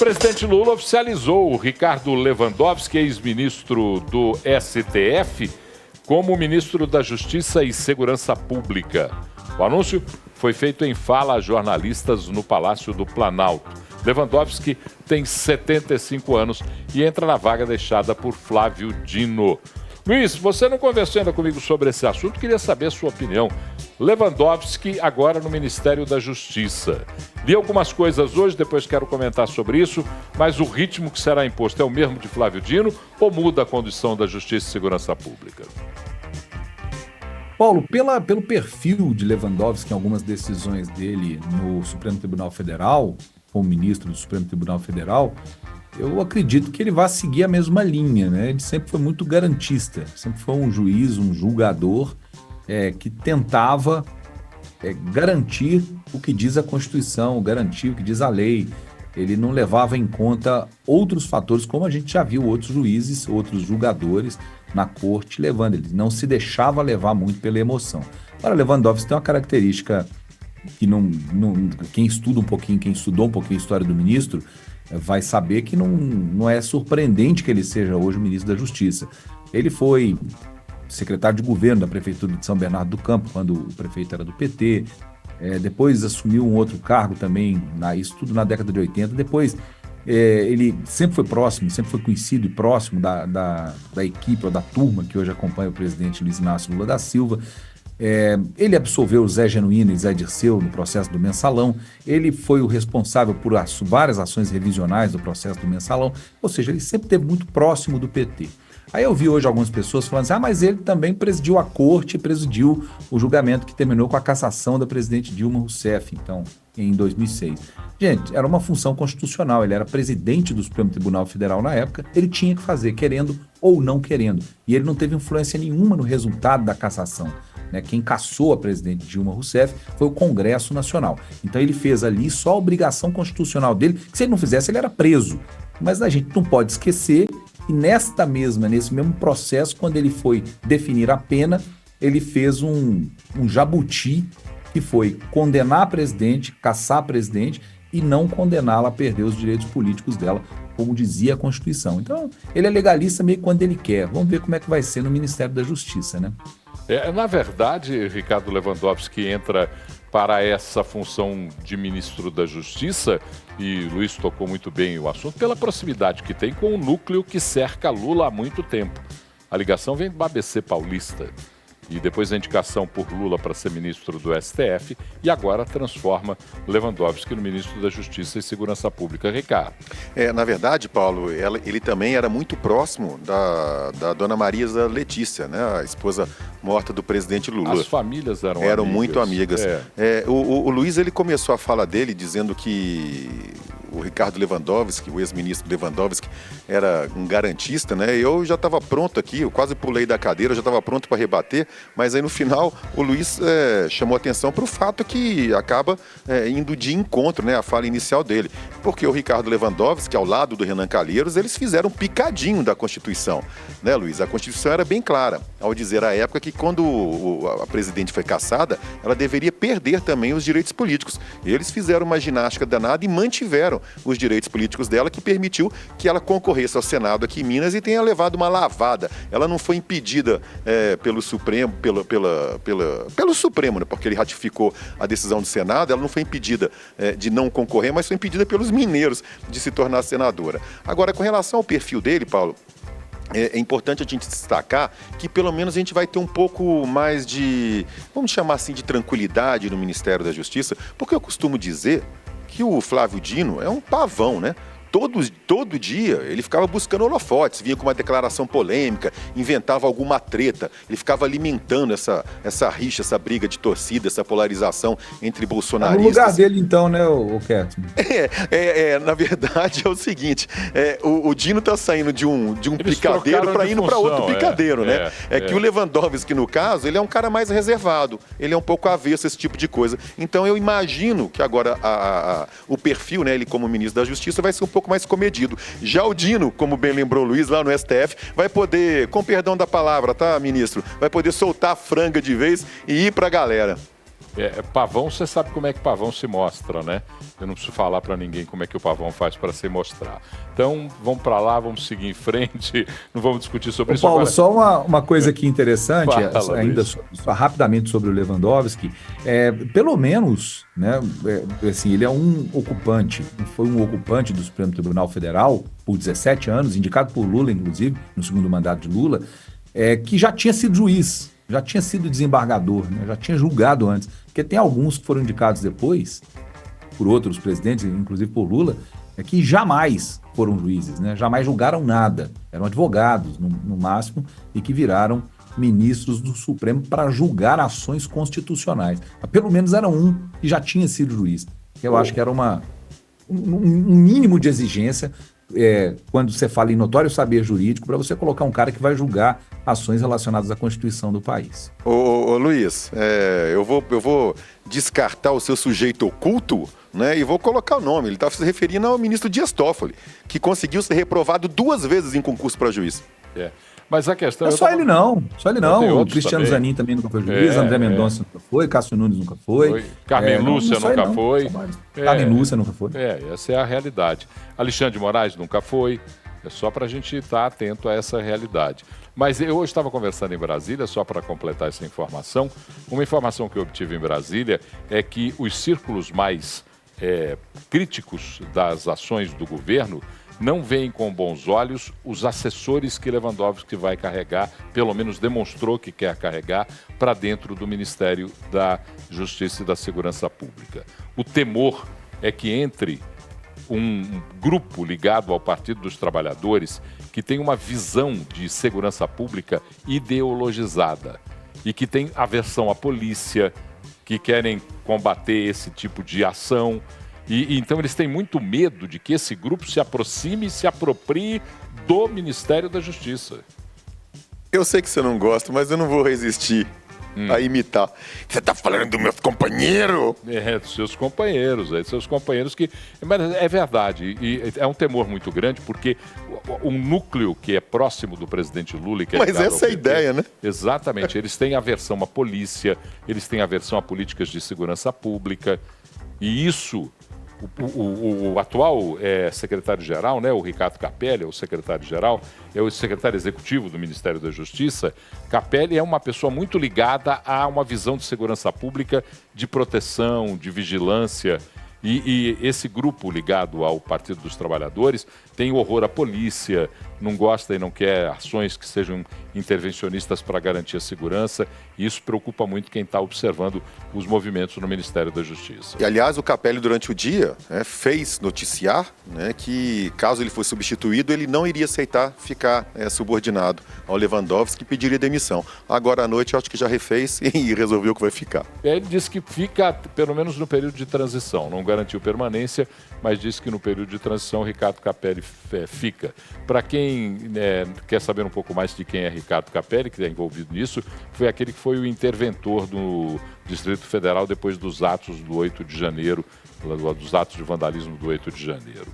presidente Lula oficializou o Ricardo Lewandowski, ex-ministro do STF, como ministro da Justiça e Segurança Pública. O anúncio foi feito em fala a jornalistas no Palácio do Planalto. Lewandowski tem 75 anos e entra na vaga deixada por Flávio Dino. Luiz, você não conversou ainda comigo sobre esse assunto, queria saber a sua opinião. Lewandowski agora no Ministério da Justiça. Vi algumas coisas hoje, depois quero comentar sobre isso, mas o ritmo que será imposto é o mesmo de Flávio Dino ou muda a condição da Justiça e Segurança Pública? Paulo, pelo perfil de Lewandowski em algumas decisões dele no Supremo Tribunal Federal, como ministro do Supremo Tribunal Federal, eu acredito que ele vai seguir a mesma linha, né? Ele sempre foi muito garantista, sempre foi um juiz, um julgador que tentava garantir o que diz a Constituição, garantir o que diz a lei. Ele não levava em conta outros fatores, como a gente já viu outros juízes, outros julgadores na corte levando. Ele não se deixava levar muito pela emoção. Agora, Lewandowski tem uma característica que quem estuda um pouquinho, quem estudou um pouquinho a história do ministro, vai saber que não é surpreendente que ele seja hoje o ministro da Justiça. Ele foi secretário de governo da Prefeitura de São Bernardo do Campo, quando o prefeito era do PT, depois assumiu um outro cargo também, isso tudo na década de 80, depois ele sempre foi próximo, sempre foi conhecido e próximo da equipe ou da turma que hoje acompanha o presidente Luiz Inácio Lula da Silva. Ele absolveu o Zé Genuíno e Zé Dirceu no processo do Mensalão, ele foi o responsável por várias ações revisionais do processo do Mensalão, ou seja, ele sempre esteve muito próximo do PT. Aí eu vi hoje algumas pessoas falando assim, mas ele também presidiu a corte, presidiu o julgamento que terminou com a cassação da presidente Dilma Rousseff, então, em 2006. Gente, era uma função constitucional, ele era presidente do Supremo Tribunal Federal na época, ele tinha que fazer, querendo ou não querendo, e ele não teve influência nenhuma no resultado da cassação. Quem cassou a presidente Dilma Rousseff foi o Congresso Nacional. Então ele fez ali só a obrigação constitucional dele, que se ele não fizesse ele era preso. Mas a gente não pode esquecer que nesse mesmo processo, quando ele foi definir a pena, ele fez um jabuti, que foi condenar a presidente, cassar a presidente e não condená-la a perder os direitos políticos dela, como dizia a Constituição. Então, ele é legalista meio quando ele quer. Vamos ver como é que vai ser no Ministério da Justiça, né? Na verdade, Ricardo Lewandowski entra para essa função de ministro da Justiça, e Luiz tocou muito bem o assunto, pela proximidade que tem com o núcleo que cerca Lula há muito tempo. A ligação vem do ABC paulista, e depois a indicação por Lula para ser ministro do STF, e agora transforma Lewandowski no ministro da Justiça e Segurança Pública. Ricardo. Na verdade, Paulo, ele também era muito próximo da dona Marisa Letícia, né, a esposa morta do presidente Lula. As famílias eram amigas. Muito amigas. O Luiz, ele começou a fala dele dizendo que o Ricardo Lewandowski, o ex-ministro Lewandowski, era um garantista, né? Eu já estava pronto aqui, eu quase pulei da cadeira, eu já estava pronto para rebater, mas aí no final o Luiz chamou atenção para o fato que acaba indo de encontro, né, a fala inicial dele. Porque o Ricardo Lewandowski, ao lado do Renan Calheiros, eles fizeram um picadinho da Constituição, né, Luiz? A Constituição era bem clara ao dizer à época que quando a presidente foi cassada, ela deveria perder também os direitos políticos. Eles fizeram uma ginástica danada e mantiveram os direitos políticos dela, que permitiu que ela concorresse ao Senado aqui em Minas e tenha levado uma lavada. Ela não foi impedida pelo Supremo, pelo Supremo, né, porque ele ratificou a decisão do Senado, ela não foi impedida de não concorrer, mas foi impedida pelos mineiros de se tornar senadora. Agora, com relação ao perfil dele, Paulo, é importante a gente destacar que pelo menos a gente vai ter um pouco mais de, vamos chamar assim, de tranquilidade no Ministério da Justiça, porque eu costumo dizer que o Flávio Dino é um pavão, né? Todo dia ele ficava buscando holofotes, vinha com uma declaração polêmica, inventava alguma treta, ele ficava alimentando essa rixa, essa briga de torcida, essa polarização entre bolsonaristas. No lugar dele então, né, o Keto? Na verdade é o seguinte, o Dino tá saindo de um picadeiro para indo para outro picadeiro, né? Que o Lewandowski, no caso, ele é um cara mais reservado, ele é um pouco avesso a esse tipo de coisa. Então eu imagino que agora o perfil, né, ele como ministro da Justiça vai ser um pouco mais comedido. Já o Dino, como bem lembrou o Luiz, lá no STF, vai poder, com perdão da palavra, tá, ministro? Vai poder soltar a franga de vez e ir pra galera. Pavão, você sabe como é que pavão se mostra, né? Eu não preciso falar para ninguém como é que o pavão faz para se mostrar. Então, vamos para lá, vamos seguir em frente, não vamos discutir sobre isso Paulo, agora. só uma coisa aqui interessante, Fala, ainda só rapidamente sobre o Lewandowski, pelo menos, né, assim, ele é um ocupante, foi um ocupante do Supremo Tribunal Federal por 17 anos, indicado por Lula, inclusive, no segundo mandato de Lula, que já tinha sido juiz, já tinha sido desembargador, né, já tinha julgado antes, porque tem alguns que foram indicados depois, por outros presidentes, inclusive por Lula, que jamais foram juízes, né? Jamais julgaram nada, eram advogados no máximo e que viraram ministros do Supremo para julgar ações constitucionais. Mas pelo menos era um que já tinha sido juiz. Eu acho que era um mínimo de exigência quando você fala em notório saber jurídico para você colocar um cara que vai julgar ações relacionadas à Constituição do país. Ô Luiz, eu vou descartar o seu sujeito oculto, né, e vou colocar o nome. Ele está se referindo ao ministro Dias Toffoli, que conseguiu ser reprovado 2 vezes em concurso para juiz. Mas a questão... Ele não. O Cristiano também. Zanin também nunca foi juiz, André Mendonça nunca foi, Cássio Nunes nunca foi. Carmen Lúcia nunca foi. Carmen Lúcia nunca foi. Essa é a realidade. Alexandre de Moraes nunca foi. É só para a gente estar atento a essa realidade. Mas eu hoje estava conversando em Brasília, só para completar essa informação. Uma informação que eu obtive em Brasília é que os círculos mais críticos das ações do governo não veem com bons olhos os assessores que Lewandowski vai carregar, pelo menos demonstrou que quer carregar, para dentro do Ministério da Justiça e da Segurança Pública. O temor é que entre um grupo ligado ao Partido dos Trabalhadores que tem uma visão de segurança pública ideologizada e que tem aversão à polícia, que querem combater esse tipo de ação. E então eles têm muito medo de que esse grupo se aproxime e se aproprie do Ministério da Justiça. Eu sei que você não gosta, mas eu não vou resistir a imitar. Você tá falando do meu companheiro? Dos seus companheiros que... Mas é verdade, e é um temor muito grande, porque um núcleo que é próximo do presidente Lula... Mas essa é a ideia, né? Exatamente, eles têm aversão à polícia, eles têm aversão a políticas de segurança pública, e isso... O atual secretário-geral, né, o Ricardo Capelli, é o secretário-geral, é o secretário executivo do Ministério da Justiça. Capelli é uma pessoa muito ligada a uma visão de segurança pública, de proteção, de vigilância. E esse grupo ligado ao Partido dos Trabalhadores tem horror à polícia, não gosta e não quer ações que sejam intervencionistas para garantir a segurança, e isso preocupa muito quem está observando os movimentos no Ministério da Justiça. E, aliás, o Capelli, durante o dia, fez noticiar, né, que, caso ele fosse substituído, ele não iria aceitar ficar subordinado ao Lewandowski, que pediria demissão. Agora à noite, eu acho que já refez e resolveu que vai ficar. Ele disse que fica, pelo menos no período de transição, não garantiu permanência, mas disse que no período de transição, Ricardo Capelli fica. Para quem quer saber um pouco mais de quem é Ricardo Capelli, que é envolvido nisso, foi aquele que foi o interventor do Distrito Federal depois dos atos do 8 de janeiro, dos atos de vandalismo do 8 de janeiro.